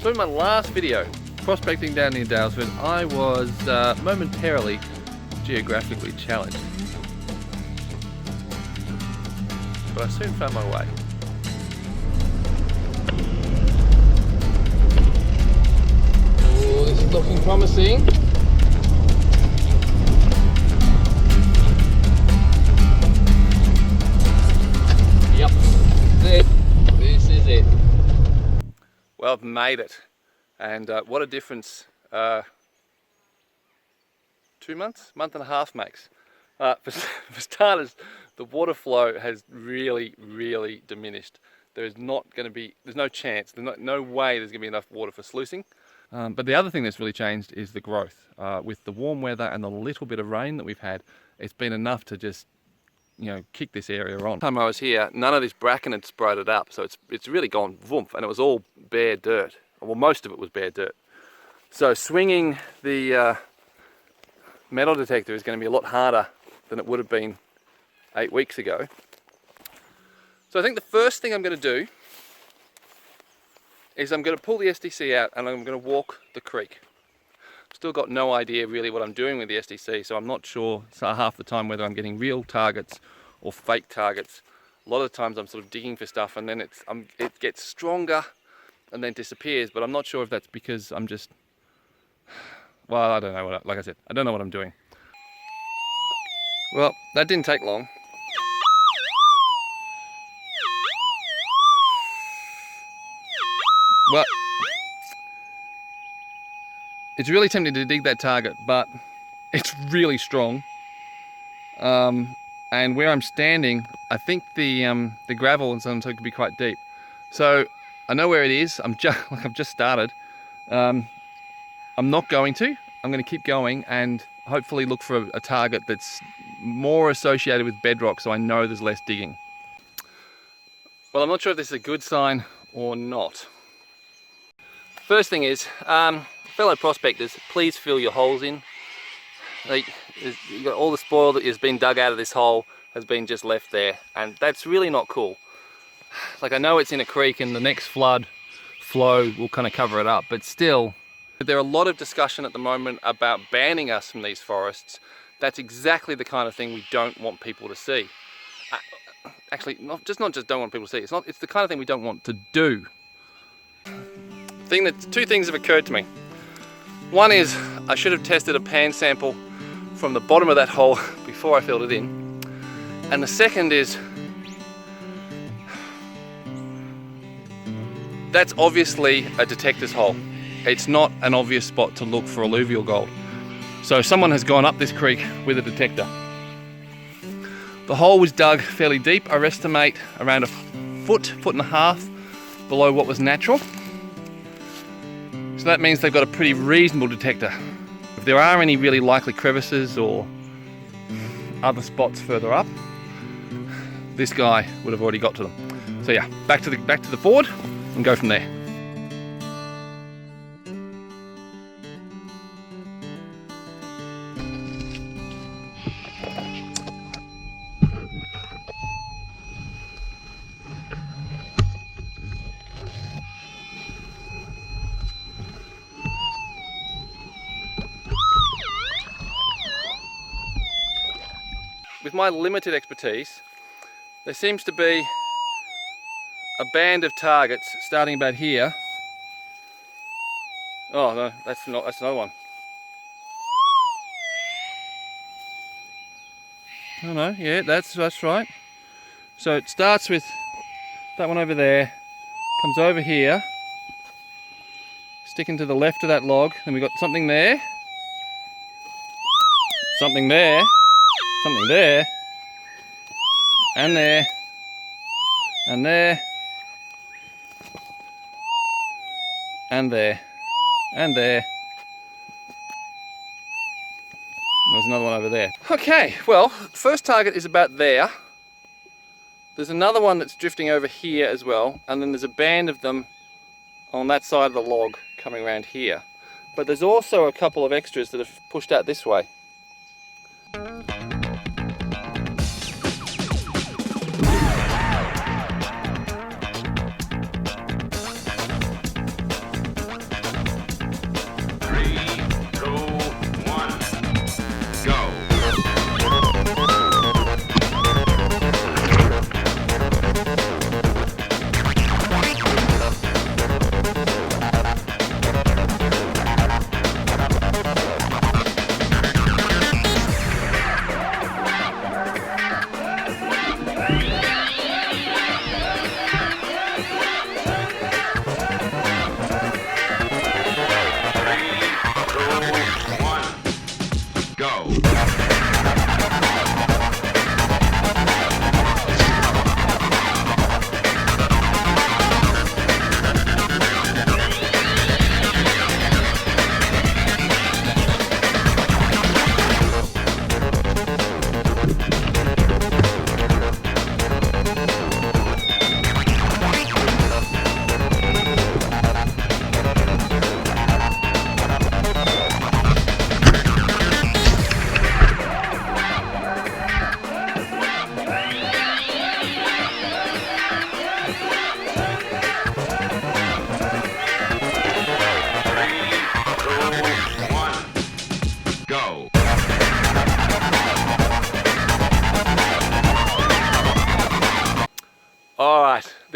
So in my last video, prospecting down near Dalesford, I was momentarily geographically challenged. But I soon found my way. Oh, this is looking promising. Yep, this is it. Well, I've made it, and what a difference 2 months, month and a half makes. For starters, the water flow has really diminished. There's no chance, there's no way there's going to be enough water for sluicing. But the other thing that's really changed is the growth. With the warm weather and the little bit of rain that we've had, it's been enough to just, kick this area on. The time I was here, none of this bracken had sprouted up, so it's really gone woomph, and it was all bare dirt. Well, most of it was bare dirt. So swinging the metal detector is going to be a lot harder than it would have been 8 weeks ago. So I think the first thing I'm going to do is I'm going to pull the SDC out and I'm going to walk the creek. Still got no idea really what I'm doing with the SDC, so I'm not sure half the time whether I'm getting real targets or fake targets. A lot of the times I'm sort of digging for stuff and then it gets stronger and then disappears, but I'm not sure if that's because I'm just, well, I don't know, like I said, I don't know what I'm doing. Well, that didn't take long. Well, it's really tempting to dig that target, but it's really strong. And where I'm standing, I think the gravel and sometimes could be quite deep. So I know where it is. I've just started. I'm not going to. I'm going to keep going and hopefully look for a target that's more associated with bedrock, so I know there's less digging. Well, I'm not sure if this is a good sign or not. First thing is, fellow prospectors, please fill your holes in. You've got all the spoil that has been dug out of this hole has been just left there, and that's really not cool. Like, I know it's in a creek and the next flood flow will kind of cover it up, but still, there's a lot of discussion at the moment about banning us from these forests. That's exactly the kind of thing we don't want people to see. Actually, not just don't want people to see. It's the kind of thing we don't want to do. Two things have occurred to me. One is I should have tested a pan sample from the bottom of that hole before I filled it in. And the second is that's obviously a detector's hole. It's not an obvious spot to look for alluvial gold. So someone has gone up this creek with a detector. The hole was dug fairly deep. I estimate around a foot and a half below what was natural. So that means they've got a pretty reasonable detector. If there are any really likely crevices or other spots further up, this guy would have already got to them. So yeah, back to the board and go from there. With my limited expertise, there seems to be a band of targets starting about here. Oh no, that's another one. Oh no, yeah, that's right. So it starts with that one over there, comes over here, sticking to the left of that log, then we've got something there, something there, something there, and there, and there, and there, and there. There's another one over there. Okay, well, first target is about there. There's another one that's drifting over here as well, and then there's a band of them on that side of the log coming around here. But there's also a couple of extras that have pushed out this way.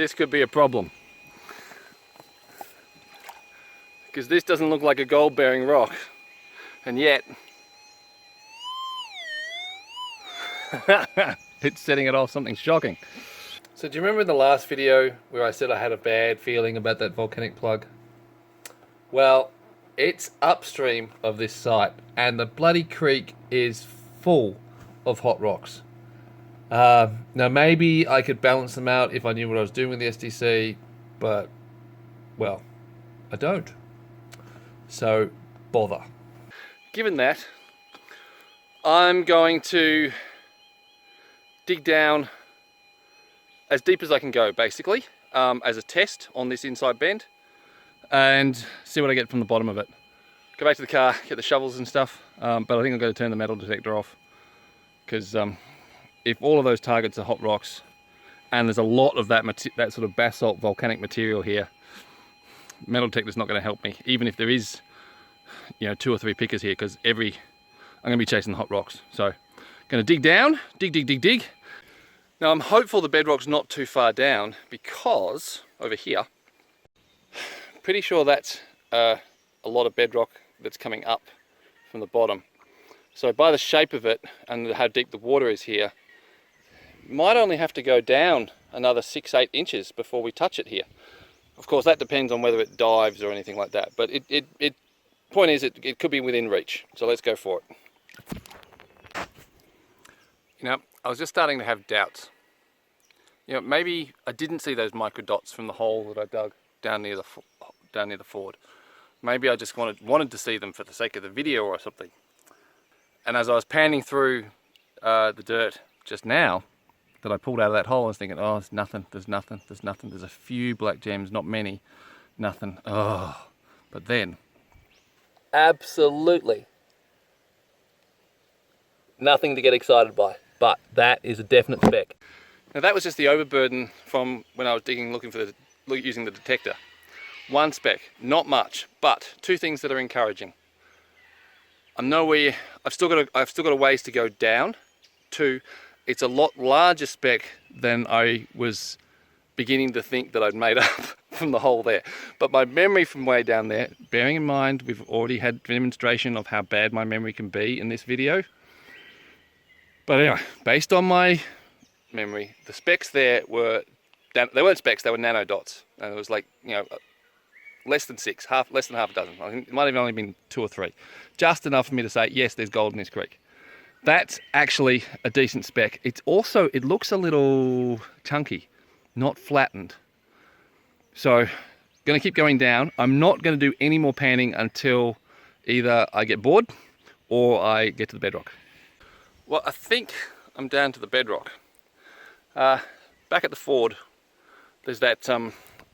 this could be a problem. Because this doesn't look like a gold-bearing rock, and yet it's setting it off something shocking. So do you remember in the last video where I said I had a bad feeling about that volcanic plug? Well, it's upstream of this site, and the bloody creek is full of hot rocks. Now maybe I could balance them out if I knew what I was doing with the SDC, but, well, I don't. So, bother. Given that, I'm going to dig down as deep as I can go, basically, as a test on this inside bend, and see what I get from the bottom of it. Go back to the car, get the shovels and stuff, but I think I'm going to turn the metal detector off, because if all of those targets are hot rocks, and there's a lot of that sort of basalt volcanic material here, metal detector's not going to help me, even if there is, you know, 2 or 3 pickers here, because I'm going to be chasing the hot rocks. So, going to dig down, dig. Now I'm hopeful the bedrock's not too far down, because over here, pretty sure that's a lot of bedrock that's coming up from the bottom. So by the shape of it and how deep the water is here, might only have to go down another 6-8 inches before we touch it here. Of course, that depends on whether it dives or anything like that, but point is it could be within reach, so let's go for it. You know, I was just starting to have doubts. You know, maybe I didn't see those micro dots from the hole that I dug down near the ford. Maybe I just wanted to see them for the sake of the video or something. And as I was panning through the dirt just now that I pulled out of that hole, I was thinking, oh, there's nothing. There's a few black gems, not many, nothing. Oh, but then, absolutely nothing to get excited by, but that is a definite speck. Now that was just the overburden from when I was digging, using the detector. 1 speck, not much, but 2 things that are encouraging. I've still got a ways to go down. 2, it's a lot larger speck than I was beginning to think that I'd made up from the hole there. But my memory from way down there, bearing in mind we've already had demonstration of how bad my memory can be in this video. But anyway, based on my memory, the specks there they weren't specks, they were nano dots. And it was like, you know, less than 6, less than half a dozen. I think it might have only been 2 or 3. Just enough for me to say, yes, there's gold in this creek. That's actually a decent spec. It looks a little chunky, not flattened. So, going to keep going down. I'm not going to do any more panning until either I get bored or I get to the bedrock. Well, I think I'm down to the bedrock. Back at the ford, there's that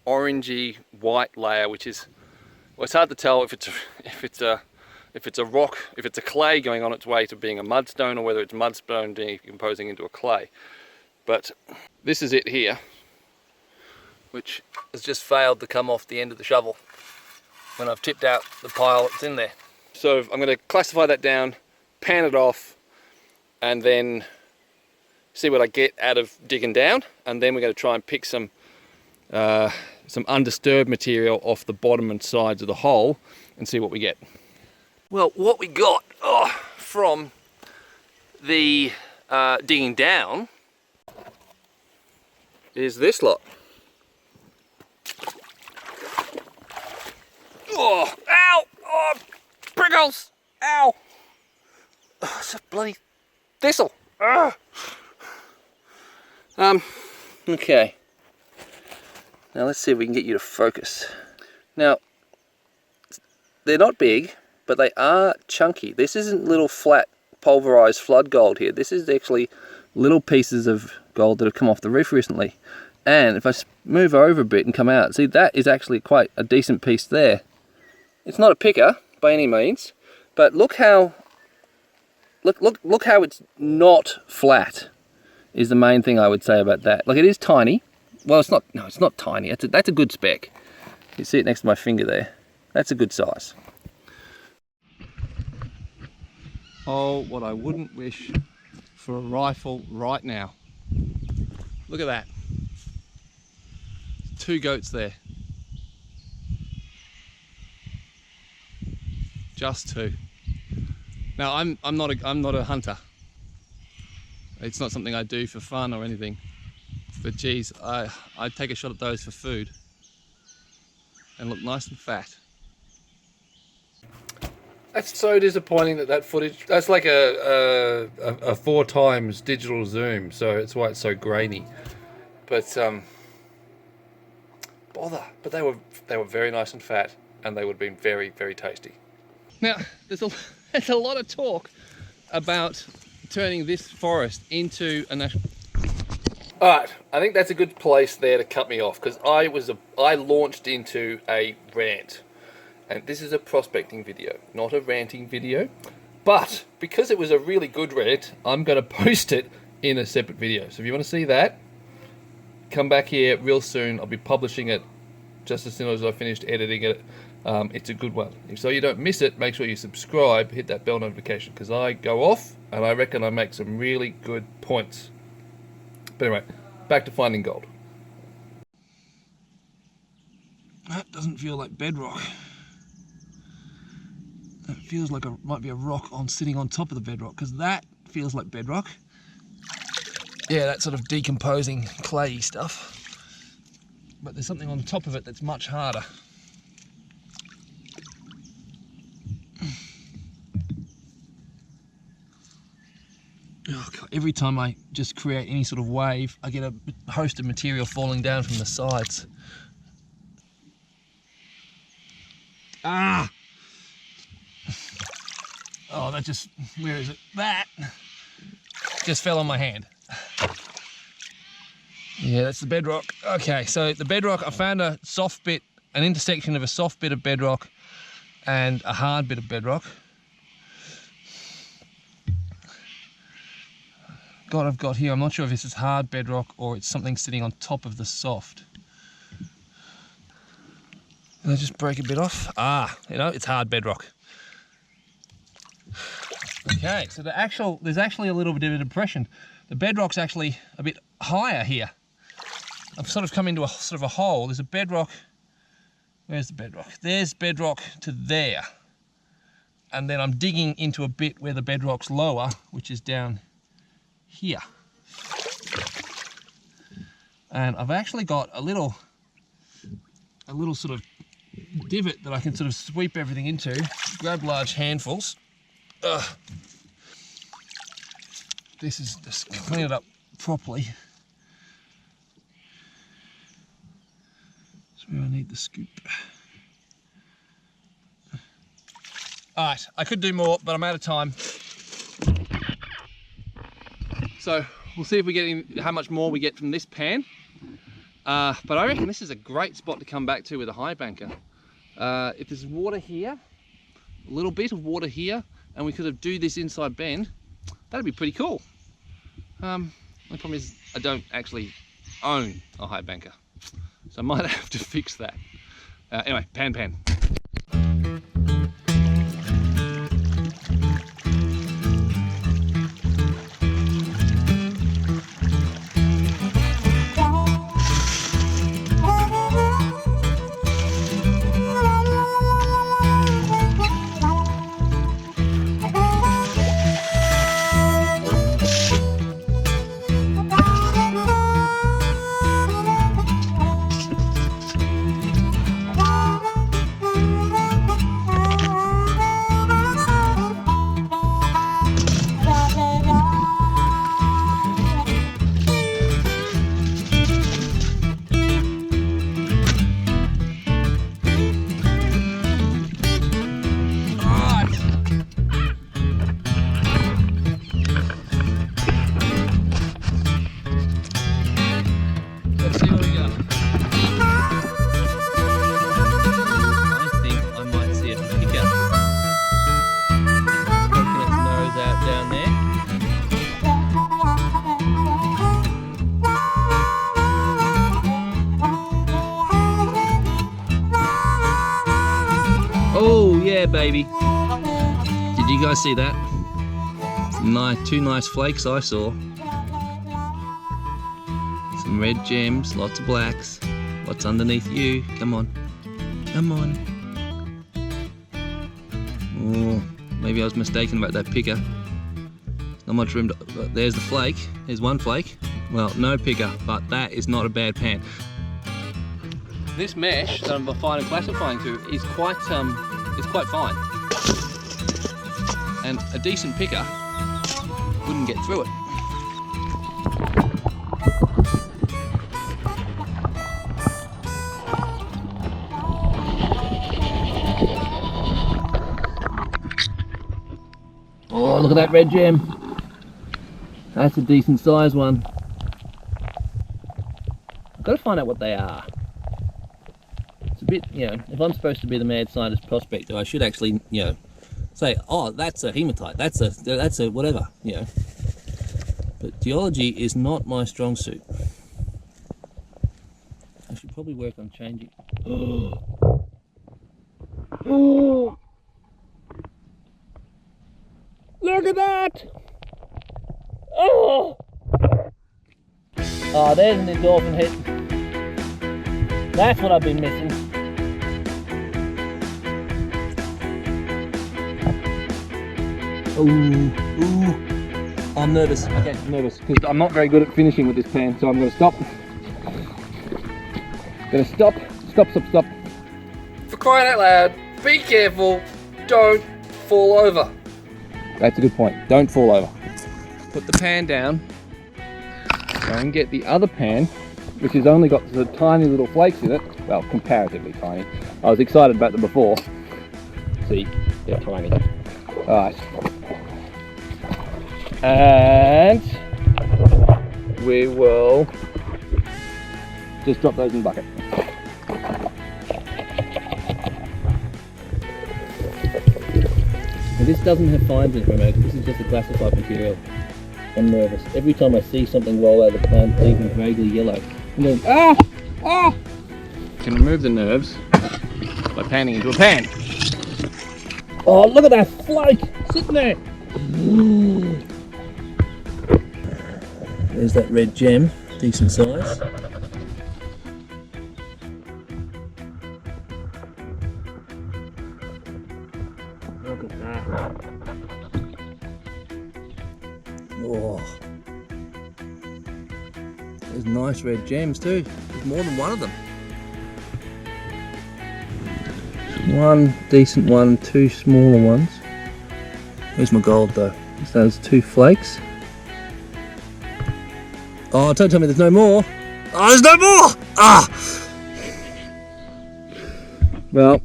orangey white layer, which is, well, it's hard to tell if it's a rock, if it's a clay going on its way to being a mudstone, or whether it's mudstone decomposing into a clay. But this is it here, which has just failed to come off the end of the shovel when I've tipped out the pile that's in there. So I'm going to classify that down, pan it off, and then see what I get out of digging down, and then we're going to try and pick some undisturbed material off the bottom and sides of the hole and see what we get. Well, what we got from the digging down is this lot. Oh, ow! Oh, prickles! Ow! Oh, it's a bloody thistle! Okay. Now let's see if we can get you to focus. Now, they're not big, but they are chunky. This isn't little flat pulverized flood gold here. This is actually little pieces of gold that have come off the reef recently. And if I move over a bit and come out, see, that is actually quite a decent piece there. It's not a picker by any means, but look how it's not flat is the main thing I would say about that. Like, it is tiny. Well, it's not tiny. That's a good speck. You see it next to my finger there. That's a good size. Oh, what I wouldn't wish for a rifle right now. Look at that. 2 goats there. Just 2. Now I'm not a hunter. It's not something I do for fun or anything. But geez, I'd take a shot at those for food and look nice and fat. That's so disappointing that footage, that's like a 4 times digital zoom, so it's why it's so grainy. But bother. But they were very nice and fat, and they would have been very, very tasty. Now, there's a lot of talk about turning this forest into a national. Alright, I think that's a good place there to cut me off, because I launched into a rant. And this is a prospecting video, not a ranting video. But because it was a really good rant, I'm going to post it in a separate video. So if you want to see that, come back here real soon. I'll be publishing it just as soon as I finished editing it. It's a good one. So you don't miss it, make sure you subscribe, hit that bell notification, because I go off and I reckon I make some really good points. But anyway, back to finding gold. That doesn't feel like bedrock. That feels like might be a rock sitting on top of the bedrock, because that feels like bedrock. Yeah, that sort of decomposing clayey stuff. But there's something on top of it that's much harder. Oh God, every time I just create any sort of wave, I get a host of material falling down from the sides. Ah! Oh, that just, where is it? That just fell on my hand. Yeah, that's the bedrock. Okay, so the bedrock, I found a soft bit, an intersection of a soft bit of bedrock and a hard bit of bedrock. God, I've got here, I'm not sure if this is hard bedrock or it's something sitting on top of the soft. Can I just break a bit off? Ah, you know, it's hard bedrock. Okay, so there's actually a little bit of a depression. The bedrock's actually a bit higher here. I've sort of come into a sort of a hole. There's a bedrock. Where's the bedrock? There's bedrock to there. And then I'm digging into a bit where the bedrock's lower, which is down here. And I've actually got a little sort of divot that I can sort of sweep everything into, grab large handfuls. This is just clean it up properly. That's where I need the scoop. Alright, I could do more, but I'm out of time. So we'll see if we get how much more we get from this pan. But I reckon this is a great spot to come back to with a high banker. If there's water here, a little bit of water here, and we could do this inside bend, that'd be pretty cool. The problem is I don't actually own a high banker, so I might have to fix that. Anyway, pan. Oh yeah, baby. Did you guys see that? Two nice flakes I saw. Some red gems, lots of blacks, What's underneath you? Come on. Come on. Oh, maybe I was mistaken about that picker. Not much room to... There's the flake. There's one flake. Well, no picker, but that is not a bad pan. This mesh that I'm refining classifying to is quite fine. And a decent picker wouldn't get through it. Oh, look at that red gem. That's a decent sized one. I've got to find out what they are. It's a bit, you know, if I'm supposed to be the mad scientist prospector, I should actually, you know, say, oh, that's a hematite, that's a whatever, you know. But geology is not my strong suit. I should probably work on changing. Oh! Look at that! Oh! Oh, there's an endorphin hit. That's what I've been missing. Ooh. I'm nervous. Okay, I'm nervous because I'm not very good at finishing with this pan, so I'm going to stop. Stop. For crying out loud, be careful, don't fall over. That's a good point. Don't fall over. Put the pan down. Go and get the other pan, which has only got the tiny little flakes in it. Well, comparatively tiny. I was excited about them before. See, they're tiny. Alright. And we will just drop those in the bucket. And this doesn't have fines in it, remember, this is just a classified material. I'm nervous. Every time I see something roll out of the plant, leaving vaguely yellow. And then, ah! You can remove the nerves by panning into a pan. Oh, look at that flake sitting there! There's that red gem, decent size. Look at that. Oh. There's nice red gems too. There's more than one of them. One decent one, two smaller ones. Where's my gold though? Just those two flakes. Oh, don't tell me there's no more. Oh, there's no more! Ah! Well,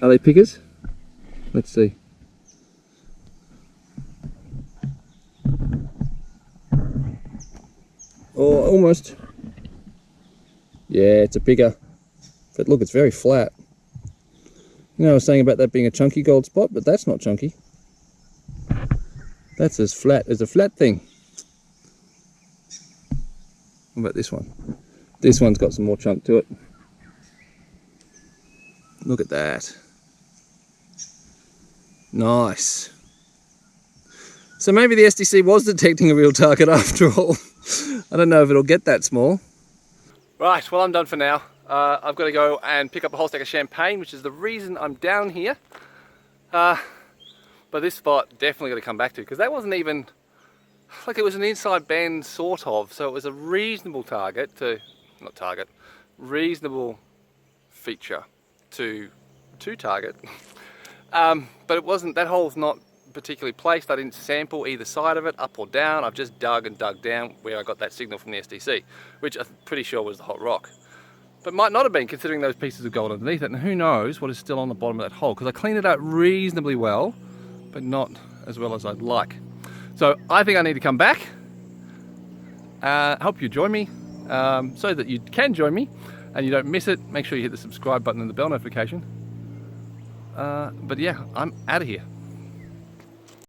are they pickers? Let's see. Oh, almost. Yeah, it's a picker. But look, it's very flat. You know, I was saying about that being a chunky gold spot, but that's not chunky. That's as flat as a flat thing. What about this one? This one's got some more chunk to it. Look at that. Nice. So maybe the SDC was detecting a real target after all. I don't know if it'll get that small. Right, well I'm done for now. I've got to go and pick up a whole stack of champagne, which is the reason I'm down here. But this spot definitely got to come back to, because that wasn't even, like, it was an inside bend sort of, so it was a reasonable target to, not target, reasonable feature to target. But it wasn't, that hole's not particularly placed. I didn't sample either side of it, up or down. I've just dug and dug down where I got that signal from the SDC, which I'm pretty sure was the hot rock. But might not have been, considering those pieces of gold underneath it, and who knows what is still on the bottom of that hole, because I cleaned it out reasonably well, but not as well as I'd like. So I think I need to come back. Hope you join me, so that you can join me and you don't miss it. Make sure you hit the subscribe button and the bell notification. But yeah, I'm out of here.